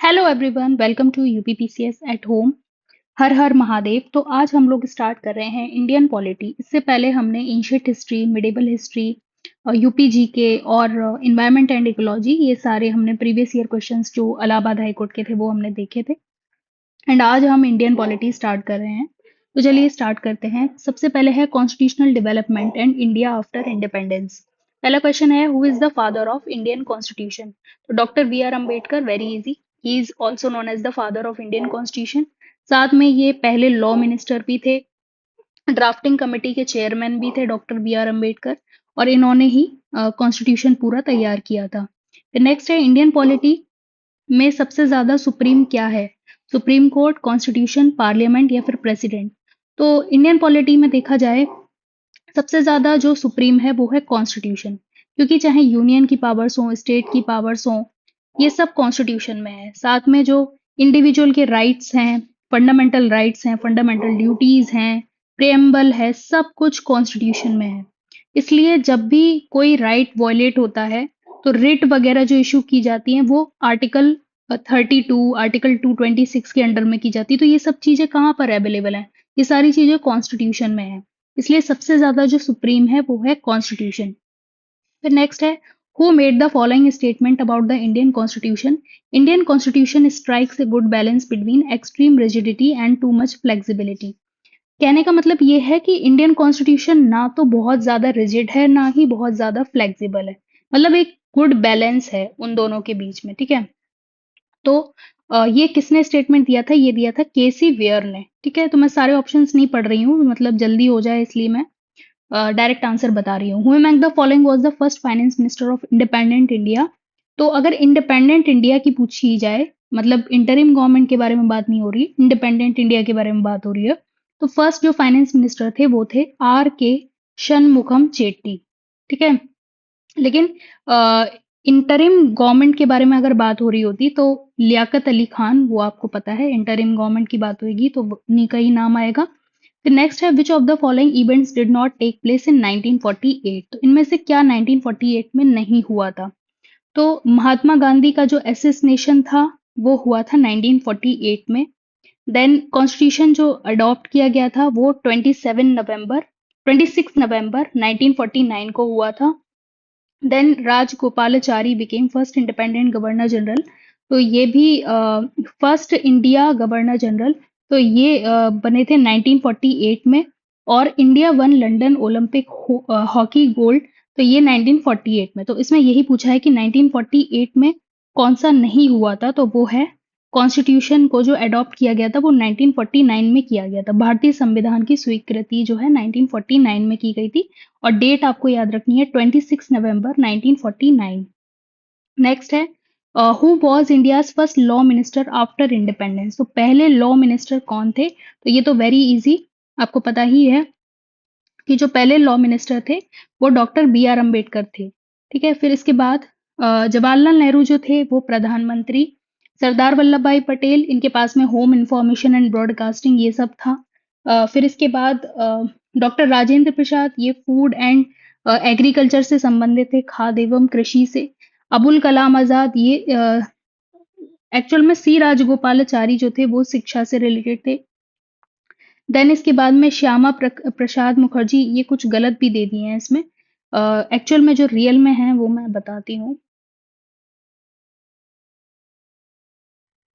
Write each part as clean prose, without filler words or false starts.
Hello everyone, welcome to UPPCS at home. हर हर महादेव। तो आज हम लोग स्टार्ट कर रहे हैं इंडियन पॉलिटी। इससे पहले हमने ancient history, medieval history, UP GK और इन्वायरमेंट एंड इकोलॉजी, ये सारे हमने प्रीवियस ईयर क्वेश्चंस जो इलाहाबाद हाई कोर्ट के थे वो हमने देखे थे। एंड आज हम इंडियन पॉलिटी स्टार्ट कर रहे हैं। तो चलिए स्टार्ट करते हैं। सबसे पहले है constitutional development and India after independence. पहला क्वेश्चन है, who is the father of Indian constitution? तो doctor B R Ambedkar, very easy. He is also known as the father of Indian constitution. साथ में ये पहले लॉ मिनिस्टर भी थे, drafting committee के चेयरमैन भी थे डॉक्टर बी आर अम्बेडकर, और इन्होंने ही कॉन्स्टिट्यूशन पूरा तैयार किया था। नेक्स्ट है, इंडियन पॉलिटी में सबसे ज्यादा सुप्रीम क्या है? सुप्रीम कोर्ट, कॉन्स्टिट्यूशन, पार्लियामेंट या फिर प्रेसिडेंट? तो इंडियन पॉलिटी में देखा जाए सबसे ज्यादा जो सुप्रीम है वो है कॉन्स्टिट्यूशन, क्योंकि चाहे यूनियन की पावर्स हो, स्टेट की पावर्स हो, ये सब कॉन्स्टिट्यूशन में है। साथ में जो इंडिविजुअल के राइट्स हैं, फंडामेंटल ड्यूटीज हैं, प्रेम्बल है, सब कुछ कॉन्स्टिट्यूशन में है। इसलिए जब भी कोई राइट वॉयलेट होता है तो रिट वगैरह जो इशू की जाती हैं वो आर्टिकल 32, आर्टिकल 226 के अंडर में की जाती है। तो ये सब चीजें कहाँ पर अवेलेबल हैं? ये सारी चीजें कॉन्स्टिट्यूशन में है। इसलिए सबसे ज्यादा जो सुप्रीम है वो है कॉन्स्टिट्यूशन। फिर नेक्स्ट है, who made the following statement about the Indian constitution? Indian constitution strikes a good balance between extreme rigidity and too much flexibility. कहने का मतलब ये है कि इंडियन कॉन्स्टिट्यूशन ना तो बहुत ज्यादा रिजिड है, ना ही बहुत ज्यादा फ्लेक्सिबल है। मतलब एक गुड बैलेंस है उन दोनों के बीच में, ठीक है। तो ये किसने स्टेटमेंट दिया था? ये दिया था केसी वेयर ने, ठीक है। तो मैं सारे ऑप्शंस नहीं पढ़ रही हूँ, मतलब जल्दी हो जाए इसलिए मैं डायरेक्ट आंसर बता रही हूँ। Who among the following was the first finance minister of independent India? तो अगर इंडिपेंडेंट इंडिया की पूछी जाए, मतलब इंटरिम गवर्नमेंट के बारे में बात नहीं हो रही, इंडिपेंडेंट इंडिया के बारे में बात हो रही है, तो फर्स्ट जो फाइनेंस मिनिस्टर थे वो थे आर के शनमुखम चेट्टी, ठीक है। लेकिन इंटरिम गवर्नमेंट के बारे में अगर बात हो रही होती तो लियाकत अली खान, वो आपको पता है, इंटरिम गवर्नमेंट की बात होगी तो उन्हीं का ही नाम आएगा। फिर नेक्स्ट है, which of the following events did not take place in 1948? तो इनमें से क्या 1948 में नहीं हुआ था? तो महात्मा गांधी का जो एसेसिनेशन था वो हुआ था 1948 में। देन कॉन्स्टिट्यूशन जो अडॉप्ट किया गया था वो 26 नवंबर 1949 को हुआ था। Then Rajagopalachari became first independent governor general. तो ये भी फर्स्ट इंडिया गवर्नर जनरल, तो ये बने थे 1948 में। और India one London Olympic hockey gold, तो ये 1948 में। तो इसमें यही पूछा है कि 1948 में कौन सा नहीं हुआ था, तो वो है कॉन्स्टिट्यूशन को जो अडॉप्ट किया गया था वो 1949 में किया गया था। भारतीय संविधान की स्वीकृति जो है 1949 में की गई थी, और डेट आपको याद रखनी है 26 नवंबर 1949। नेक्स्ट है, who was India's first law minister after independence? तो पहले लॉ मिनिस्टर कौन थे? तो ये तो वेरी इजी, आपको पता ही है कि जो पहले लॉ मिनिस्टर थे वो डॉक्टर बी आर अम्बेडकर थे, ठीक है। फिर इसके बाद जवाहरलाल नेहरू जो थे वो प्रधानमंत्री, सरदार वल्लभ भाई पटेल, इनके पास में होम इंफॉर्मेशन एंड ब्रॉडकास्टिंग ये सब था। फिर इसके बाद डॉक्टर राजेंद्र प्रसाद, ये फूड एंड एग्रीकल्चर से संबंधित थे, खाद्य एवं कृषि से। अबुल कलाम आजाद, ये एक्चुअल में सी राजगोपालाचारी जो थे वो शिक्षा से रिलेटेड थे। देन इसके बाद में श्यामा प्रसाद मुखर्जी, ये कुछ गलत भी दे दिए हैं इसमें, एक्चुअल में जो रियल में है वो मैं बताती हूँ।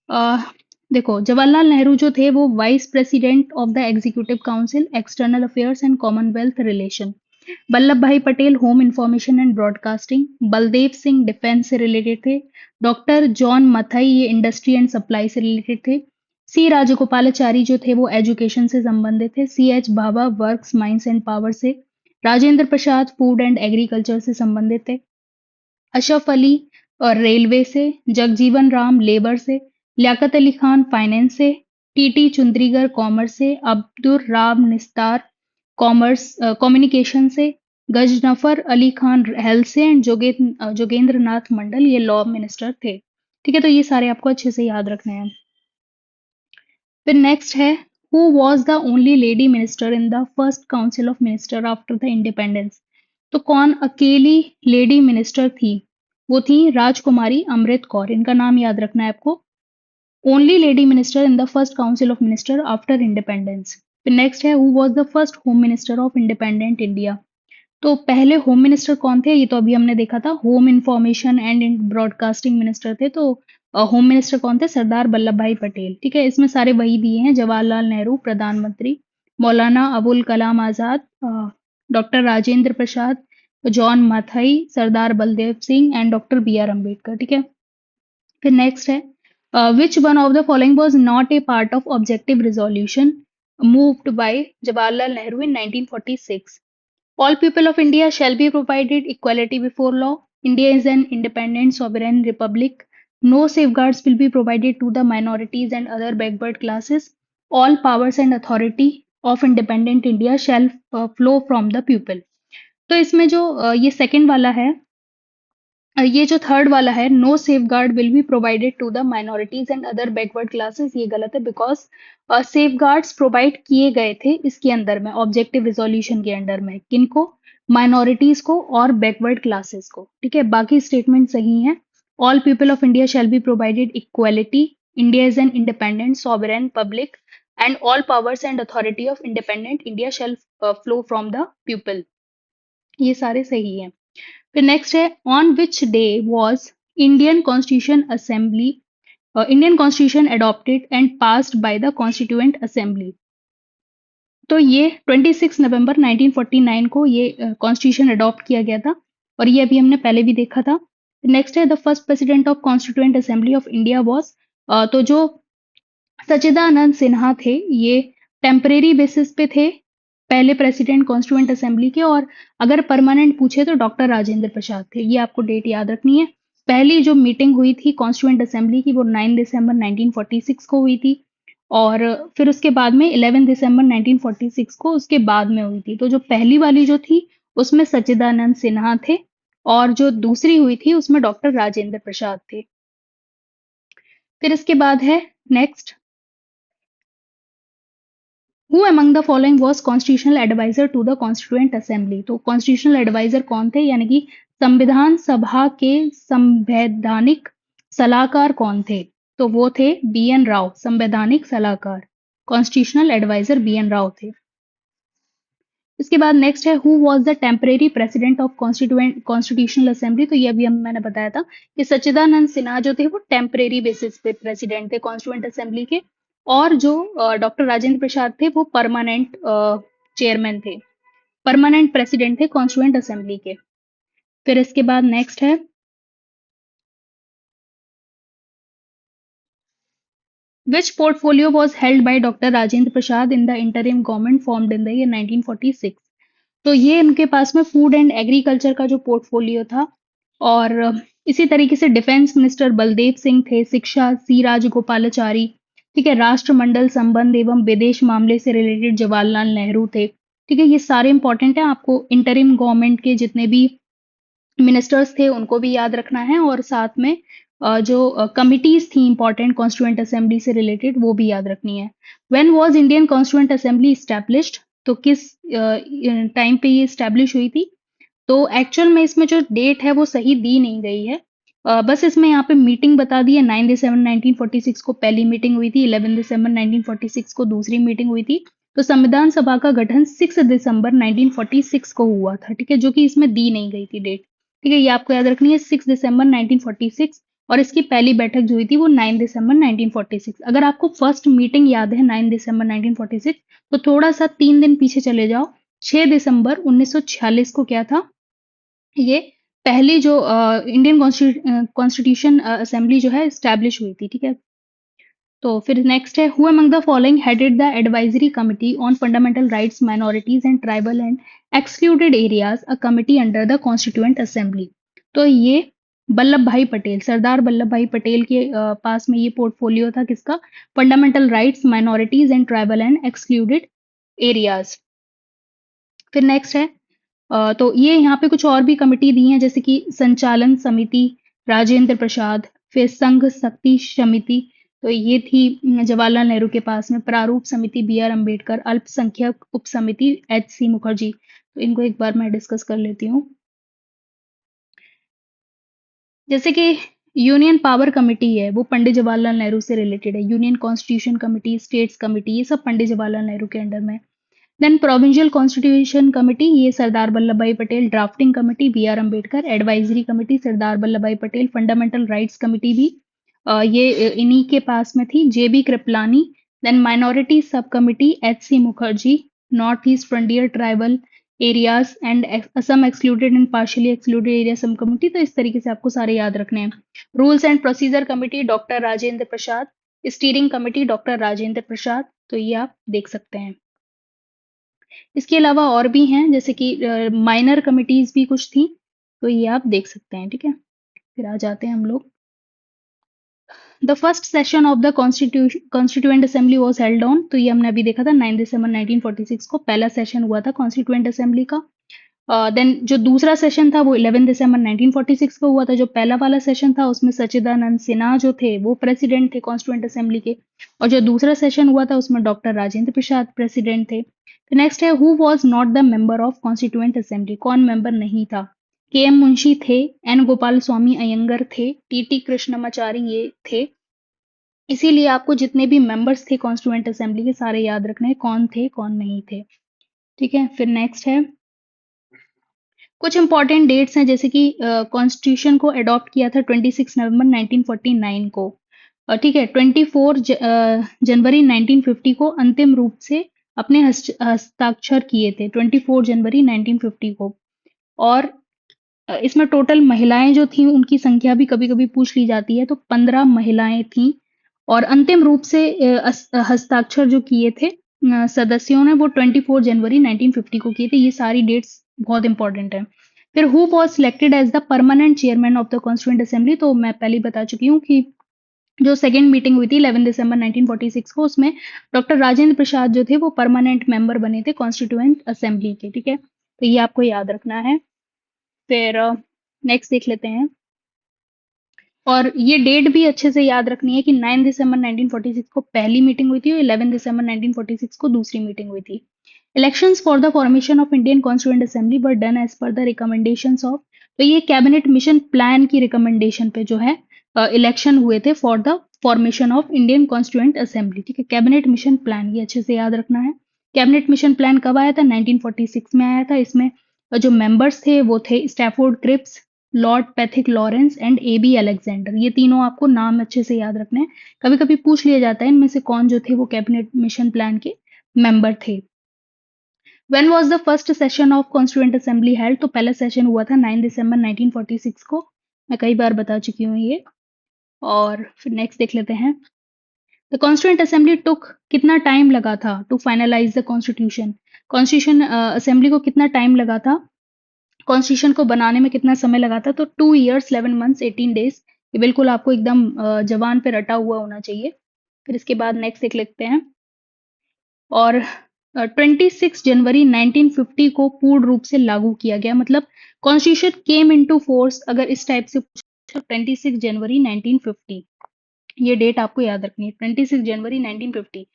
अ, देखो, जवाहरलाल नेहरू जो थे वो vice president of the executive council, external affairs and commonwealth relation. Vallabh Bhai Patel, home information and broadcasting. Baldev Singh, defence से रिलेटेड थे। डॉक्टर जॉन मथाई, ये इंडस्ट्री एंड सप्लाई से रिलेटेड थे। सी राजगोपालाचारी जो थे वो एजुकेशन से संबंधित थे। C H Bhabha, works, mines and power से। Rajendra Prasad, food and agriculture से संबंधित थे। अशरफ अली और रेलवे से। जगजीवन राम, लेबर से। लियाकत अली खान, फाइनेंस से। टीटी चुंद्रीगर, कॉमर्स से। अब्दुर राम निस्तार, कॉमर्स कम्युनिकेशन से। गजनफर अली खान, हेल्थ से। एंड जोगेंद्र नाथ मंडल, ये लॉ मिनिस्टर थे, ठीक है। तो ये सारे आपको अच्छे से याद रखने हैं। फिर नेक्स्ट है, who was the only lady minister in the first council of minister after the independence? तो कौन अकेली लेडी मिनिस्टर थी? वो थी राजकुमारी अमृत कौर, इनका नाम याद रखना है आपको। Only lady minister in the first council of minister after independence. फिर नेक्स्ट है, who was the first home minister of independent India. तो पहले होम मिनिस्टर कौन थे, ये तो अभी हमने देखा था, home information and broadcasting minister थे। तो होम मिनिस्टर कौन थे, सरदार वल्लभ भाई पटेल। ठीक है, इसमें सारे वही दिए हैं, जवाहरलाल नेहरू प्रधानमंत्री, Maulana Abul Kalam Azad, doctor Rajendra Prasad, John Mathai, Sardar Baldev Singh and doctor B R Ambedkar. ठीक है, फिर नेक्स्ट है, which one of the following was not a part of objective resolution moved by Jawaharlal Nehru in 1946। All people of India shall be provided equality before law. India is an independent sovereign republic. No safeguards will be provided to the minorities and other backward classes. All powers and authority of independent India shall flow from the people. तो इसमें जो ये second वाला है, ये जो third वाला है, no safeguard will be provided to the minorities and other backward classes, ये गलत है। बिकॉज सेफ गार्ड्स प्रोवाइड किए गए थे इसके अंदर में, ऑब्जेक्टिव रिजोल्यूशन के अंडर में, किनको, माइनॉरिटीज को और बैकवर्ड क्लासेस को। ठीक है, बाकी स्टेटमेंट सही है। All people of India shall be provided equality, India is an independent sovereign public and all powers and authority of independent India shall flow from the people, ये सारे सही हैं। फिर नेक्स्ट है, on which day was Indian constitution assembly, Indian constitution adopted and passed by the constituent assembly. तो ये 26 नवंबर 1949 को ये कॉन्स्टिट्यूशन अडॉप्ट किया गया था, और ये अभी हमने पहले भी देखा था। नेक्स्ट है, the first president of constituent assembly of India was, तो जो सच्चिदानंद सिन्हा थे, ये टेम्परेरी बेसिस पे थे पहले प्रेसिडेंट कॉन्स्टिट्यूएंट असेंबली के, और अगर परमानेंट पूछे तो डॉक्टर राजेंद्र प्रसाद थे। ये आपको डेट याद रखनी है। पहली जो मीटिंग हुई थी कॉन्स्टिट्यूएंट असेंबली की, वो 9 दिसंबर 1946 को हुई थी, और फिर उसके बाद में 11 दिसंबर 1946 को उसके बाद में हुई थी। तो जो पहली वाली जो थी उसमें सच्चिदानंद सिन्हा थे, और जो दूसरी हुई थी उसमें डॉक्टर राजेंद्र प्रसाद थे। फिर इसके बाद है next, who among the following was constitutional adviser to the constituent assembly. तो कॉन्स्टिट्यूशनल एडवाइजर कौन थे, यानी कि संविधान सभा के संवैधानिक सलाहकार कौन थे, तो वो थे बी एन राव, संवैधानिक सलाहकार, constitutional adviser B N Rau थे। इसके बाद नेक्स्ट है, who was the temporary president of constitutional assembly. तो ये अभी मैंने बताया था कि सच्चिदानंद सिन्हा जो थे वो टेम्परेरी बेसिस पे प्रेसिडेंट थे कॉन्स्टिट्यूएंट असेंबली के, और जो डॉक्टर राजेंद्र प्रसाद थे वो परमानेंट चेयरमैन थे, परमानेंट प्रेसिडेंट थे कॉन्स्टिट्यूएंट असेंबली के। फिर इसके बाद नेक्स्ट है, which portfolio was held by doctor Rajendra Prasad in the interim government formed in the year 1946। तो ये इनके पास में फूड एंड एग्रीकल्चर का जो पोर्टफोलियो था, और इसी तरीके से डिफेंस मिनिस्टर बलदेव सिंह थे, शिक्षा सी राजगोपालाचारी, ठीक है, राष्ट्रमंडल संबंध एवं विदेश मामले से रिलेटेड जवाहरलाल नेहरू थे। ठीक है, ये सारे इंपॉर्टेंट है, आपको इंटरिम गवर्नमेंट के जितने भी मिनिस्टर्स थे उनको भी याद रखना है, और साथ में जो कमिटीज थी इंपॉर्टेंट कॉन्स्टिट्यूएंट असेंबली से रिलेटेड वो भी याद रखनी है। When was Indian constituent assembly established, तो किस टाइम पे ये इस्टेब्लिश हुई थी। तो एक्चुअल में इसमें जो डेट है वो सही दी नहीं गई है, बस इसमें यहाँ पे मीटिंग बता दी है। 9 दिसंबर 1946 को पहली मीटिंग हुई थी, 11 दिसंबर 1946 को दूसरी मीटिंग हुई थी। तो संविधान सभा का गठन 6 दिसंबर 1946 को हुआ था, ठीक है, जो कि इसमें दी नहीं गई थी डेट। ठीक है, ये आपको याद रखनी है, 6 दिसंबर 1946, और इसकी पहली बैठक जो हुई थी वो 9 दिसंबर 1946। अगर आपको फर्स्ट मीटिंग याद है 9 दिसंबर 1946, तो थोड़ा सा 3 दिन पीछे चले जाओ, 6 दिसंबर 1946 को क्या था, ये पहली जो इंडियन कॉन्स्टिट्यूशन असेंबली जो है स्टैब्लिश हुई थी। ठीक है, तो फिर नेक्स्ट है, who among the following headed the advisory committee on fundamental rights minorities and tribal and excluded areas, a committee under the constituent assembly. तो ये वल्लभ भाई पटेल, सरदार वल्लभ भाई पटेल के पास में ये पोर्टफोलियो था, किसका, fundamental rights minorities and tribal and excluded areas. फिर next है, तो ये यहाँ पे कुछ और भी कमिटी दी हैं, जैसे कि संचालन समिति राजेंद्र प्रसाद, फिर संघ शक्ति समिति, तो ये थी जवाहरलाल नेहरू के पास में, प्रारूप समिति बी आर अम्बेडकर, अल्पसंख्यक उप समिति एच सी मुखर्जी। तो इनको एक बार मैं डिस्कस कर लेती हूँ। जैसे कि यूनियन पावर कमिटी है वो पंडित जवाहरलाल नेहरू से रिलेटेड है। Union constitution committee, states committee, ये सब पंडित जवाहरलाल नेहरू के अंडर में है। देन प्रोविंशियल कॉन्स्टिट्यूशन कमिटी, ये Sardar Vallabh Bhai Patel. Drafting committee B R Ambedkar. Advisory committee Sardar Vallabh Bhai Patel. Fundamental rights committee भी ये इन्हीं के पास में थी, J B Kripalani. Then minority sub committee H C Mukherjee. North east frontier tribal areas and Assam excluded and partially excluded area sub committee. तो इस तरीके से आपको सारे याद रखने हैं। Rules and procedure committee doctor Rajendra Prasad. Steering committee doctor Rajendra Prasad. तो ये आप देख सकते हैं। इसके अलावा और भी हैं, जैसे कि माइनर कमिटीज भी कुछ थी, तो ये आप देख सकते हैं। ठीक है, फिर आ जाते हैं हम लोग। The first session of the constituent assembly was held on, तो ये हमने अभी देखा था 9 दिसंबर 1946 को पहला सेशन हुआ था कॉन्स्टिट्यूएंट असेंबली का। देन जो दूसरा सेशन था वो 11 दिसंबर 1946 को हुआ था। जो पहला वाला सेशन था उसमें सच्चिदानंद सिन्हा जो थे वो प्रेसिडेंट थे कॉन्स्टिट्यूएंट असेंबली के, और जो दूसरा सेशन हुआ था उसमें डॉक्टर राजेंद्र प्रसाद प्रेसिडेंट थे। नेक्स्ट है, who was not the member of constituent assembly, कौन मेंबर नहीं था। के एम मुंशी थे, एन गोपाल स्वामी अयंगर थे, टी टी कृष्णमाचारी ये थे। इसीलिए आपको जितने भी मेंबर्स थे कॉन्स्टिट्यूएंट असेंबली के सारे याद रखने हैं, कौन थे कौन नहीं थे। ठीक है, फिर नेक्स्ट है कुछ इंपॉर्टेंट डेट्स हैं, जैसे कि कॉन्स्टिट्यूशन को अडॉप्ट किया था 26 नवंबर 1949 को। ठीक है, 24 जनवरी 1950 को अंतिम रूप से अपने हस्ताक्षर किए थे, 24 जनवरी 1950 को। और इसमें टोटल महिलाएं जो थी उनकी संख्या भी कभी कभी पूछ ली जाती है, तो 15 महिलाएं थी। और अंतिम रूप से हस्ताक्षर जो किए थे सदस्यों ने वो 24 जनवरी 1950 को किए थे। ये सारी डेट्स बहुत इंपॉर्टेंट है। फिर who was selected as the permanent chairman of the constituent assembly, तो मैं पहले ही बता चुकी हूँ कि जो सेकेंड मीटिंग हुई थी 11 दिसंबर 1946 को, उसमें डॉक्टर राजेंद्र प्रसाद जो थे वो परमानेंट मेंबर बने थे कॉन्स्टिट्यूएंट असेंबली के। ठीक है, तो ये आपको याद रखना है। फिर नेक्स्ट देख लेते हैं, और ये डेट भी अच्छे से याद रखनी है कि 9 दिसंबर 1946 को पहली मीटिंग हुई थी और 11 दिसंबर 1946 को दूसरी मीटिंग हुई थी। Elections for the formation of Indian constituent assembly were done as per the recommendations of, तो ये कैबिनेट मिशन प्लान की रिकमेंडेशन पे जो है इलेक्शन हुए थे for the formation of Indian constituent assembly. ठीक है, कैबिनेट मिशन प्लान ये अच्छे से याद रखना है। कैबिनेट मिशन प्लान कब आया था, 1946 में आया था। इसमें जो मेंबर्स थे वो थे Stafford Cripps, Lord Pethick Lawrence and A B Alexander. ये तीनों आपको नाम अच्छे से याद रखने हैं, कभी कभी पूछ लिया जाता है इनमें से कौन जो थे वो कैबिनेट मिशन प्लान के मेंबर थे। When was the first session of constituent assembly held, तो पहला सेशन हुआ था 9 दिसंबर 1946 को। मैं कई बार बता चुकी हूँ ये। और फिर नेक्स्ट देख लेते हैं, द कॉन्स्टिट्यूएंट असेंबली टुक, कितना टाइम लगा था to finalise the constitution. Constitution assembly को कितना टाइम लगा था, कॉन्स्टिट्यूशन को बनाने में कितना समय लगा था, तो 2 ईयर्स 11 मंथ्स 18 डेज। ये बिल्कुल आपको एकदम जवान पे रटा हुआ होना चाहिए। फिर इसके बाद नेक्स्ट देख लेते हैं, और 26 जनवरी 1950 को पूर्ण रूप से लागू किया गया। मतलब कॉन्स्टिट्यूशन केम इनटू फोर्स, अगर इस टाइप से पूछा, 26 जनवरी 1950, ये डेट आपको याद रखनी है, 26 जनवरी 1950।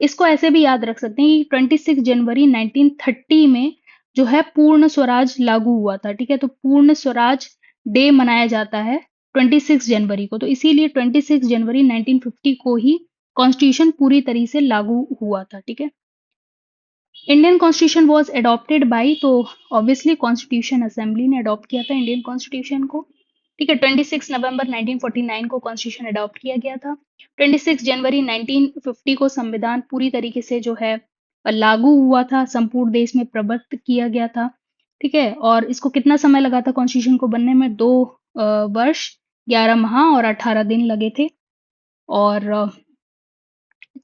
इसको ऐसे भी याद रख सकते हैं कि 26 जनवरी 1930 में जो है पूर्ण स्वराज लागू हुआ था। ठीक है, तो पूर्ण स्वराज डे मनाया जाता है 26 जनवरी को, तो इसीलिए 26 जनवरी 1950 को ही कॉन्स्टिट्यूशन पूरी तरीके से लागू हुआ था। ठीक है, Indian constitution was adopted by, तो ऑब्वियसली कॉन्स्टिट्यूशन असेंबली ने अडॉप्ट किया था इंडियन कॉन्स्टिट्यूशन को। ठीक है, 26 नवंबर 1949 को कॉन्स्टिट्यूशन अडॉप्ट किया गया था। 26 जनवरी 1950 को संविधान पूरी तरीके से जो है लागू हुआ था, संपूर्ण देश में प्रबद्ध किया गया था। ठीक है, और इसको कितना समय लगा था कॉन्स्टिट्यूशन को बनने में, 2 वर्ष 11 माह और 18 दिन लगे थे। और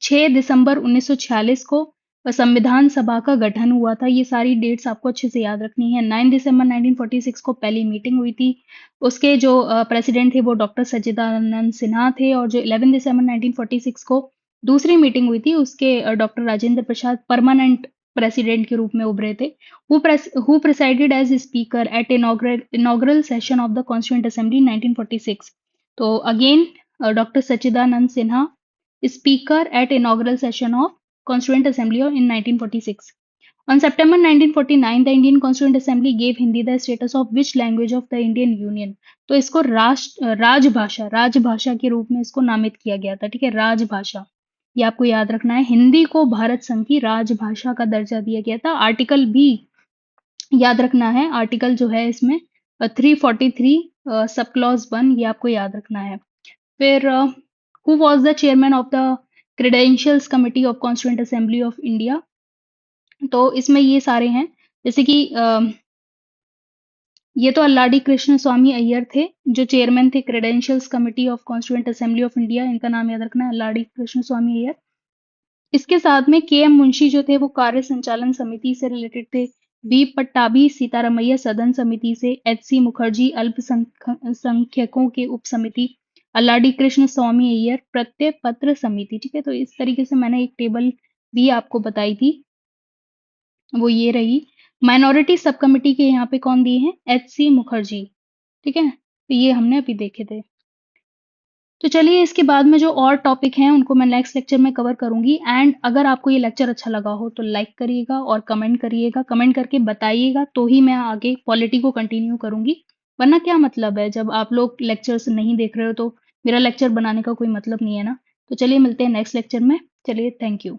6 दिसंबर 1946 को संविधान सभा का गठन हुआ था। ये सारी डेट्स आपको अच्छे से याद रखनी है। 9 दिसंबर 1946 को पहली मीटिंग हुई थी, उसके जो प्रेसिडेंट थे वो डॉक्टर सच्चिदानंद सिन्हा थे। और जो 11 दिसंबर 1946 को दूसरी मीटिंग हुई थी, उसके doctor Rajendra Prasad permanent president के रूप में उभरे थे। Who presided as speaker at inaugural session of the constituent assembly 1946, तो again doctor Sachchidananda Sinha speaker at inaugural session of Constituent Assembly in 1946. On September 1949, the Indian Constituent Assembly gave Hindi the status of which language of the Indian Union? तो इसको राजभाषा के रूप में इसको नामित किया गया था। ठीक है, राजभाषा, ये आपको याद रखना है। हिंदी को भारत संघ की राजभाषा का दर्जा दिया गया था। आर्टिकल भी याद रखना है, आर्टिकल जो है इसमें 343 सब क्लॉज 1, ये आपको याद रखना है। फिर who was the chairman of the credentials committee of constituent assembly of India? तो इसमें ये सारे हैं, जैसे कि ये तो अल्लाडी कृष्ण स्वामी अय्यर थे जो चेयरमैन थे credentials committee of constituent assembly of India, इनका नाम याद रखना है, अल्लाडी कृष्ण स्वामी अय्यर। इसके साथ में के एम मुंशी जो थे वो कार्य संचालन समिति से रिलेटेड थे। बी पट्टाभी सीतारमैया सदन समिति से। एच सी मुखर्जी अल्पसंख्यकों के उप समिति। अल्लाडी कृष्ण स्वामी अय्यर प्रत्यय पत्र समिति। ठीक है, तो इस तरीके से मैंने एक टेबल भी आपको बताई थी, वो ये रही। माइनॉरिटी सब कमिटी के यहाँ पे कौन दिए हैं? H C Mukherjee. ठीक है, तो ये हमने अभी देखे थे। तो चलिए इसके बाद में जो और टॉपिक हैं उनको मैं नेक्स्ट लेक्चर में कवर करूंगी। एंड अगर आपको ये लेक्चर अच्छा लगा हो तो लाइक करिएगा और कमेंट करिएगा, कमेंट करके बताइएगा, तो ही मैं आगे पॉलिटी को कंटिन्यू करूंगी। वरना क्या मतलब है, जब आप लोग लेक्चर्स नहीं देख रहे हो तो मेरा लेक्चर बनाने का कोई मतलब नहीं है ना। तो चलिए मिलते हैं नेक्स्ट लेक्चर में। चलिए, थैंक यू।